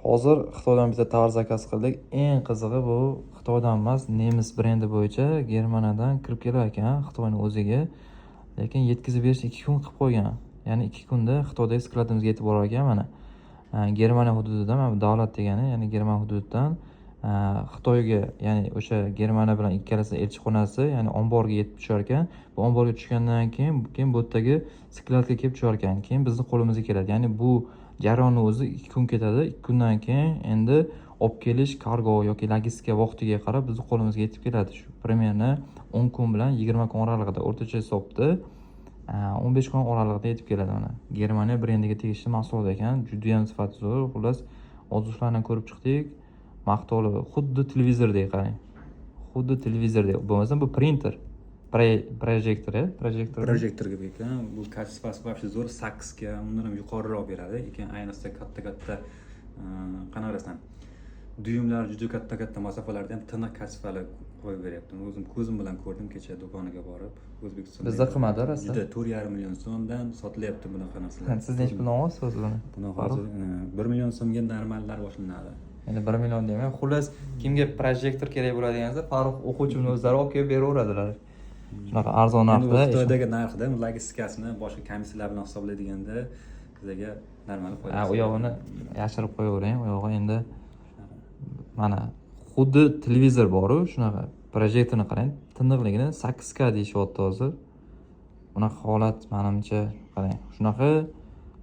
Hozir Xitoydan bitta tovar zakaz qildik. Eng qizig'i bu Xitoydan emas, nemis brendi bo'yicha Germaniyadan kirib kelar ekan Xitoyning o'ziga. Lekin yetkazib berish 2 kun qilib qo'ygan. Ya'ni 2 kunda Xitoydagi skladimizga yetib borar ekan mana. Germaniya hududidan, mana bu davlat degani, ya'ni Germaniya hududidan Xitoyga, ya'ni o'sha Germaniya bilan ikkalasi elchixonasi, ya'ni omborga yetib tushar ekan. Bu omborga tushgandan keyin bu yerdagi skladga kelib tushar ekan. Keyin bizning qo'limizga keladi. Ya'ni bu jarayonni o'zi 2 kun ketadi. 2 kundan keyin endi olib kelish kargo yoki logistika vaqtiga qarab bizning qo'limizga yetib keladi. Shu примерно 10 kun bilan 20 kun oralig'ida o'rtacha hisobda 15 kun oralig'ida yetib keladi mana. Germaniya brendiga tegishli mahsulot ekan. Juda ham sifati zo'r. Xullas, ozuqlarni ko'rib chiqdik. Maqtovli, xuddi televizordek qarang. Xuddi televizordek. Bo'lmasa bu printer. Projektor. Projektorga ekan. Bu kачествоsi вообще zo'r, 8 ga, undan ham yuqoriroq beradi. Lekin ayniqsa katta qanaqa desam, duyumlar juda katta masofalarda ham tiniq kачествоli qo'yib beryapti. O'zim ko'zim bilan ko'rdim kecha do'koniga borib. O'zbekistonda Bizda qimmat rosa. Juda 4,5 million so'mdan sotilyapti bunaqa narsalar. Siz necha puldan olasiz buni? Buni hozir 1 million so'mga normallar boshlanadi. Endi 1 million demay, xullas kimga projektor kerak bo'ladigan bo'lsa, Farruh o'quvchimni o'zlari olib kelib beraveradilar. Shunaqa arzon narxda. Xitoydagi narxda logistikasini boshqa komissiyalar bilan hisoblaydiganda bizga normal foyda. U yog'ini yashirib qo'yavering. U yog'i endi mana xuddi televizor bor-ku, shunaqa projektorni qarang, tiniqligini 8K deyishyapti hozir. Bunaqa holat menimcha qarang, shunaqa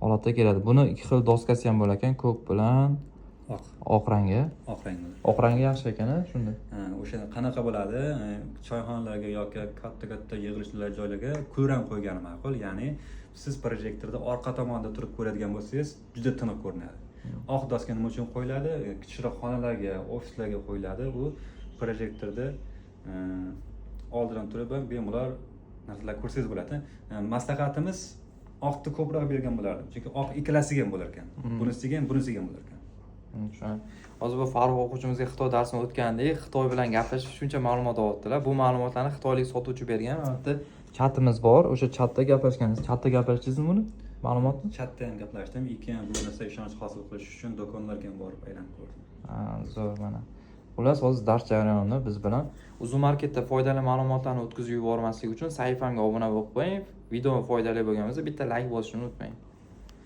holatda keladi. Buni 2 xil doskasi ham bo'lar ekan, ko'k bilan oq rangi. Oq rangi yaxshi ekan-a, shunday. O'sha qanaqa bo'ladi? Choyxonalarga yoki katta yig'ilishlar joylarga kulrang qo'ygani ma'qul. Ya'ni siz projektorda orqa tomonda turib ko'radigan bo'lsangiz, juda tiniq ko'rinadi. Oq doska nima uchun qo'yiladi? Kichikroq xonalarga, ofislarga qo'yiladi. Bu projektorda oldidan turib ham bemalol narsalar ko'rsangiz bo'ladi. Maslahatimiz oqni ko'proq bergan bo'lardi. Chunki oq ikkalasiga ham bo'lar ekan. Bunisiga ham bo'lar ekan. Hozir bu Farruh o'quvchimizga Xitoy darsini o'tgandek, Xitoy bilan gaplashib shuncha ma'lumot olibdilar. Bu ma'lumotlarni xitoylik sotuvchi bergan. Mana bu chatimiz bor. O'sha chatda gaplashganmiz. Chatda gaplashdingizmi buni? Ma'lumotni? Chatda ham gaplashdim. Ikki ham bu narsa ishonch hosil qilish uchun do'konlarga ham borib aylanib ko'rdim. Zo'r mana. Xullas, hozir dars jarayonida biz bilan Uzun Marketda foydali ma'lumotlarni o'tkazib yubormaslik uchun sahifamga obuna bo'lib qo'ying. Video foydali bo'lgan bo'lsa bitta like bosishni unutmang.